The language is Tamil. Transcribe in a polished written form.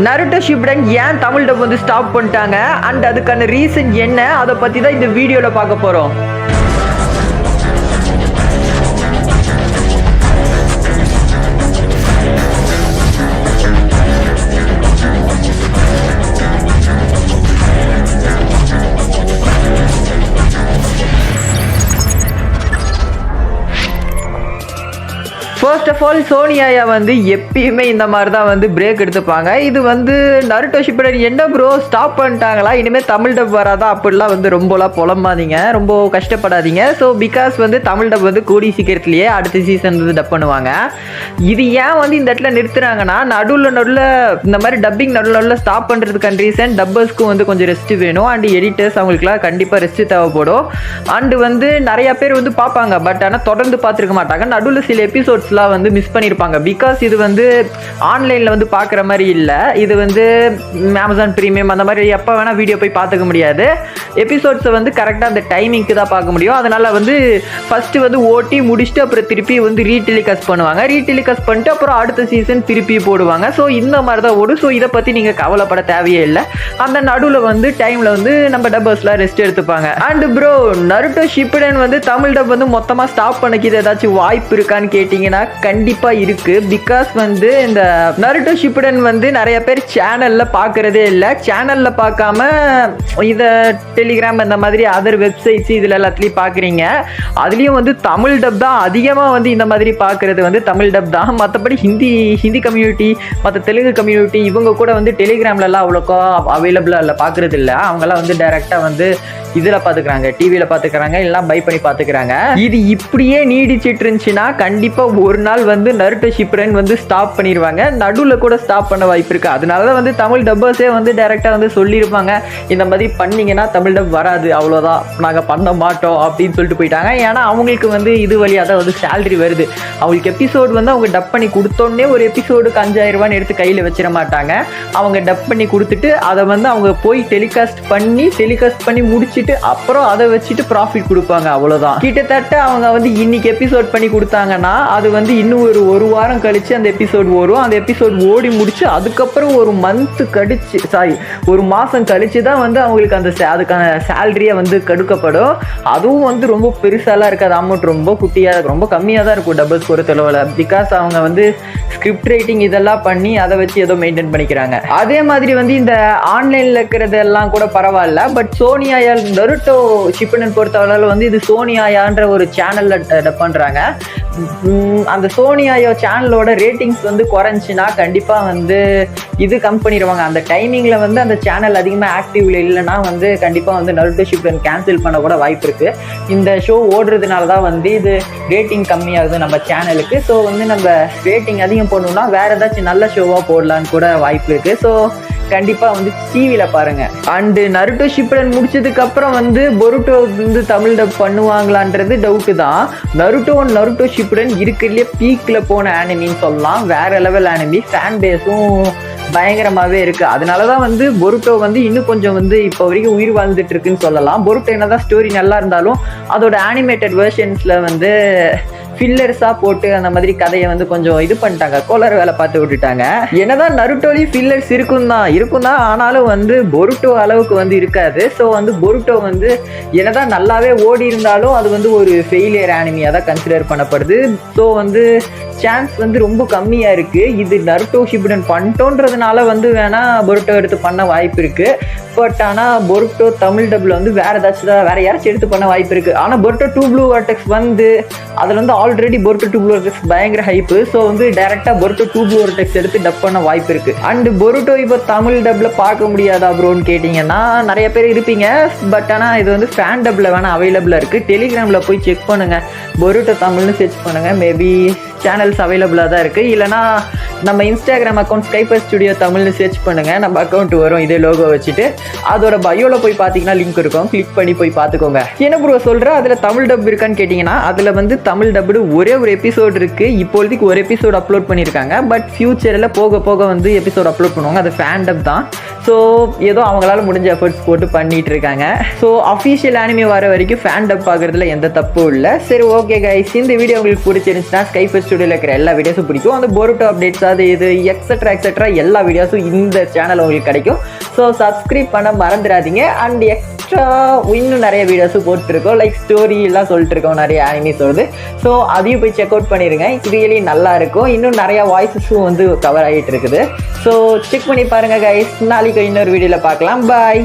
நருட்டோ ஷிப்புடன் ஏன் தமிழ் டப் வந்து ஸ்டாப் பண்ணிட்டாங்க அண்ட் அதுக்கான ரீசன் என்ன, அதை பற்றி தான் இந்த வீடியோவில் பார்க்க போகிறோம். ஃபர்ஸ்ட் ஆஃப் ஆல் சோனியாயா வந்து எப்பயுமே இந்த மாதிரி தான் வந்து பிரேக் எடுத்துப்பாங்க. இது வந்து நருட்டோ ஷிப்புடன் என்ன ப்ரோ ஸ்டாப் பண்ணிட்டாங்களா, இனிமேல் தமிழ் டப் வராதா அப்படிலாம் வந்து ரொம்பலாம் புலம்பாதீங்க, ரொம்ப கஷ்டப்படாதீங்க. ஸோ பிகாஸ் வந்து தமிழ் டப் வந்து கூடி சீக்கிரத்துலேயே அடுத்த சீசன் வந்து டப் பண்ணுவாங்க. இது ஏன் வந்து இந்த இடத்துல நிறுத்துறாங்கன்னா, நடுவில் இந்த மாதிரி டப்பிங் நடுவில் ஸ்டாப் பண்ணுறதுக்கான ரீசன் டப்பர்ஸ்க்கும் வந்து கொஞ்சம் ரெஸ்ட் வேணும் அண்ட் எடிட்டர்ஸ் அவங்களுக்குலாம் கண்டிப்பாக ரெஸ்ட் தேவைப்படும். அண்டு வந்து நிறையா பேர் வந்து பார்ப்பாங்க, பட் ஆனால் தொடர்ந்து பார்த்துருக்க மாட்டாங்க. நடுவில் சில எபிசோட்ஸ் வந்து மிஸ் பண்ணிருப்பாங்க. பிகாஸ் இது வந்து ஆன்லைன்ல வந்து பார்க்குற மாதிரி இல்லை. இது வந்து அமேசான் பிரீமியம் அந்த மாதிரி எப்போ வேணால் வீடியோ போய் பார்த்துக்க முடியாது. எபிசோட்ஸை வந்து கரெக்டாக அந்த டைமிங்க்கு தான் பார்க்க முடியும். அதனால் வந்து ஃபஸ்ட்டு வந்து ஓட்டி முடிச்சுட்டு அப்புறம் திருப்பி வந்து ரீடெலிகாஸ்ட் பண்ணுவாங்க. ரீடெலிகாஸ்ட் பண்ணிட்டு அப்புறம் அடுத்த சீசன் திருப்பி போடுவாங்க. ஸோ இந்த மாதிரி தான் ஓடும். ஸோ இதை பற்றி நீங்கள் கவலைப்பட தேவையே இல்லை. அந்த நடுவில் வந்து டைமில் வந்து நம்ம டப்பர்ஸ்லாம் ரெஸ்ட் எடுத்துப்பாங்க. அண்ட் ப்ரோ, நருட்டோ ஷிப்புடன் வந்து தமிழ் டப் வந்து மொத்தமாக ஸ்டாப் பண்ணிக்கிது ஏதாச்சும் வாய்ப்பு இருக்கான்னு கேட்டிங்கன்னா கண்டிப்பாக இருக்குது. பிகாஸ் வந்து இந்த நருட்டோ ஷிப்புடன் வந்து நிறைய பேர் சேனலில் பார்க்குறதே இல்லை. சேனலில் பார்க்காம இதை டெலிகிராம் இந்த மாதிரி அதர் வெப்சைட்ஸ் இதில் எல்லாத்துலேயும் பார்க்குறீங்க. அதுலேயும் வந்து தமிழ் டப் தான் அதிகமாக வந்து இந்த மாதிரி பார்க்குறது வந்து தமிழ் டப் தான். மற்றபடி ஹிந்தி கம்யூனிட்டி, மற்ற தெலுங்கு கம்யூனிட்டி இவங்க கூட வந்து டெலிகிராம்லலாம் அவ்வளோக்கா அவைலபிளாக இல்லை, பார்க்குறது இல்லை. அவங்கெல்லாம் வந்து டைரெக்டாக வந்து இதில் பார்த்துக்கிறாங்க, டிவியில் பார்த்துக்கிறாங்க, எல்லாம் பை பண்ணி பார்த்துக்கிறாங்க. இது இப்படியே நீடிச்சிட்டு இருந்துச்சுன்னா கண்டிப்பாக ஒரு நாள் வந்து நருட்டோ ஷிப்புடன் வந்து ஸ்டாப் பண்ணிடுவாங்க. நடுவில் கூட ஸ்டாப் பண்ண வாய்ப்பு இருக்குது. அதனால தான் வந்து தமிழ் டப்பர்ஸே வந்து டைரெக்டாக வந்து சொல்லியிருப்பாங்க, இந்த மாதிரி பண்ணிங்கன்னா தமிழ் டப் வராது, அவ்வளோதான், நாங்கள் பண்ண மாட்டோம் அப்படின்னு சொல்லிட்டு போயிட்டாங்க. ஏன்னா அவங்களுக்கு வந்து இது வழியாக தான் வந்து சேலரி வருது. அவங்களுக்கு எபிசோடு வந்து அவங்க டப் பண்ணி கொடுத்தோன்னே ஒரு எபிசோடுக்கு 5000 ரூபான்னு எடுத்து கையில் வச்சிட மாட்டாங்க. அவங்க டப் பண்ணி கொடுத்துட்டு அதை வந்து அவங்க போய் டெலிகாஸ்ட் பண்ணி முடிச்சு அப்புறம் அதை வச்சுட்டு ப்ராஃபிட் கொடுப்பாங்க, அவ்வளவுதான். கிட்டத்தட்ட அவங்க வந்து இன்னைக்கு எபிசோட் பண்ணி கொடுத்தாங்கன்னா அது வந்து இன்னும் ஒரு வாரம் கழிச்சு அந்த எபிசோட் வரும். அந்த எபிசோட் ஓடி முடிச்சு அதுக்கப்புறம் ஒரு மாசம் கழிச்சு தான் வந்து அவங்களுக்கு அதுக்கான சேலரியை வந்து கடுக்கப்படும். அதுவும் வந்து ரொம்ப பெருசாலாம் இருக்காது, அமௌண்ட் ரொம்ப குட்டியாக ரொம்ப கம்மியாக தான் இருக்கும் டபுள்ஸ் பொறுத்தளவில். பிகாஸ் அவங்க வந்து ஸ்கிரிப்ட் ரைட்டிங் இதெல்லாம் பண்ணி அதை வச்சு ஏதோ மெயின்டைன் பண்ணிக்கிறாங்க. அதே மாதிரி வந்து இந்த ஆன்லைனில் இருக்கிறது எல்லாம் கூட பரவாயில்ல. பட் சோனியா நருட்டோ ஷிப்புடன் பொறுத்தவரை வந்து இது சோனியாயான்ற ஒரு சேனல்ல டப் பண்றாங்க. அந்த சோனியாயோ சேனலோட ரேட்டிங்ஸ் வந்து குறைஞ்சின்னா கண்டிப்பா வந்து இது கம் பண்ணிடுவாங்க. அந்த டைமிங்ல வந்து அந்த சேனல் அதிகமாக ஆக்டிவ்ல இல்லைன்னா வந்து கண்டிப்பா வந்து நருட்டோ ஷிப்புடன் கேன்சல் பண்ண கூட வாய்ப்பு இருக்கு. இந்த ஷோ ஓடுறதுனால தான் வந்து இது ரேட்டிங் கம்மியாகுது நம்ம சேனலுக்கு. ஸோ வந்து நம்ம ரேட்டிங் அதிகம் போடணும்னா வேற ஏதாச்சும் நல்ல ஷோவாக போடலான்னு கூட வாய்ப்பு இருக்கு. ஸோ கண்டிப்பாக வந்து டிவியில் பாருங்க. அண்டு நருட்டோ ஷிப்புடன் முடிச்சதுக்கு அப்புறம் வந்து பொருட்டோ வந்து தமிழ் டப் பண்ணுவாங்களான்றது டவுட்டு தான். நருட்டோ ஷிப்புடன் இருக்கிறதுலே பீக்கில் போன ஆனிமின்னு சொல்லலாம். வேற லெவல் ஆனிமி, ஃபேன் பேஸும் பயங்கரமாகவே இருக்குது. அதனால தான் வந்து பொருட்டோ வந்து இன்னும் கொஞ்சம் வந்து இப்போ வரைக்கும் உயிர் வாழ்ந்துட்டு இருக்குன்னு சொல்லலாம். பொருட்டோ என்னதான் ஸ்டோரி நல்லா இருந்தாலும் அதோட ஆனிமேட்டட் வெர்ஷன்ஸில் வந்து ஃபில்லர்ஸாக போட்டு அந்த மாதிரி கதையை வந்து கொஞ்சம் இது பண்ணிட்டாங்க, கோலர் வேலை பார்த்து விட்டுட்டாங்க. என்னதான் நருட்டோலையும் ஃபில்லர்ஸ் இருக்கும் தான், ஆனாலும் வந்து பொருட்டோ அளவுக்கு வந்து இருக்காது. ஸோ வந்து பொருட்டோ வந்து என்னதான் நல்லாவே ஓடி இருந்தாலும் அது வந்து ஒரு ஃபெயிலியர் ஆனிமியாக தான் கன்சிடர் பண்ணப்படுது. ஸோ வந்து சான்ஸ் வந்து ரொம்ப கம்மியாக இருக்குது. இது நருட்டோ ஷிப்புடன் பண்ணிட்டோன்றதுனால வந்து வேணால் பொருட்டோ எடுத்து பண்ண வாய்ப்பு இருக்குது. பட் ஆனால் பொருட்டோ தமிழ் டப்பில் வந்து வேறு யாராச்சும் எடுத்து பண்ண வாய்ப்பு இருக்குது. ஆனால் பொருட்டோ 2 ப்ளூ வார்டெக்ஸ் வந்து அதில் வந்து ஆல்ரெடி பொருட்டோ 2 ப்ளூ வார்டெக்ஸ் பயங்கர ஹைப்பு. ஸோ வந்து டேரெக்டாக பொருட்டோ 2 ப்ளூ வார்டெக்ஸ் எடுத்து டப் பண்ண வாய்ப்பு இருக்குது. அண்டு பொருட்டோ இப்போ தமிழ் டப்பில் பார்க்க முடியாதா ப்ரோன்னு கேட்டிங்கன்னா நிறைய பேர் இருப்பீங்க. பட் ஆனால் இது வந்து ஃபேன் டப்பில் வேணால் அவைலபிளாக இருக்குது. டெலிகிராமில் போய் செக் பண்ணுங்கள், பொருட்டோ தமிழ்னு சர்ச் பண்ணுங்கள், மேபி சேனல்ஸ் அவைலபிளாக தான் இருக்குது. இல்லைனா நம்ம இன்ஸ்டாகிராம் அக்கௌண்ட் ஸ்கைப்பர் ஸ்டுடியோ தமிழ்னு சர்ச் பண்ணுங்கள், நம்ம அக்கௌண்ட் வரும் இதே லோகோ வச்சுட்டு. அதோட பயோவில் போய் பார்த்தீங்கன்னா லிங்க் இருக்கும், கிளிக் பண்ணி போய் பார்த்துக்கோங்க. என்ன ப்ரோ சொல்கிறேன், அதில் தமிழ் டப் இருக்கான்னு கேட்டிங்கன்னா அதில் வந்து தமிழ் டப்டு ஒரே ஒரு எபிசோடு இருக்குது. இப்போதைக்கு ஒரு எபிசோடு அப்லோட் பண்ணியிருக்காங்க. பட் ஃபியூச்சரில் போக போக வந்து எபிசோடு அப்லோட் பண்ணுவாங்க. அது ஃபேன் டப் தான். ஸோ ஏதோ அவங்களால முடிஞ்ச எஃபர்ட்ஸ் போட்டு பண்ணிட்டு இருக்காங்க. ஸோ அஃபிஷியல் அனிமே வர வரைக்கும் ஃபேன் டப் பார்க்குறதுல எந்த தப்பும் இல்லை. சரி ஓகே கைஸ், இந்த வீடியோ உங்களுக்கு பிடிச்சிருந்துச்சுன்னா ஸ்கைஃபர் ஸ்டுடியோவில் இருக்கிற எல்லா வீடியோஸும் பிடிக்கும். அந்த போருட்டோ அப்டேட்ஸ் அது இது எக்ஸெட்ரா எல்லா வீடியோஸும் இந்த சேனல் உங்களுக்கு கிடைக்கும். ஸோ சப்ஸ்கிரைப் பண்ண மறந்துடாதீங்க. அண்ட் எக்ஸ்ட்ரா இன்னும் நிறைய வீடியோஸும் போட்டுருக்கோம், லைக் ஸ்டோரி எல்லாம் சொல்லிட்டு இருக்கோம், நிறைய அனிமேஸ் வருது. ஸோ அதையும் போய் செக் அவுட் பண்ணிடுங்க, ரியலி நல்லா இருக்கும். இன்னும் நிறைய வாய்ஸஸும் வந்து கவர் ஆகிட்டு இருக்குது. ஸோ செக் பண்ணி பாருங்க கைஸ். நாளைக்கு இன்னொரு வீடியோவில் பார்க்கலாம். பாய்.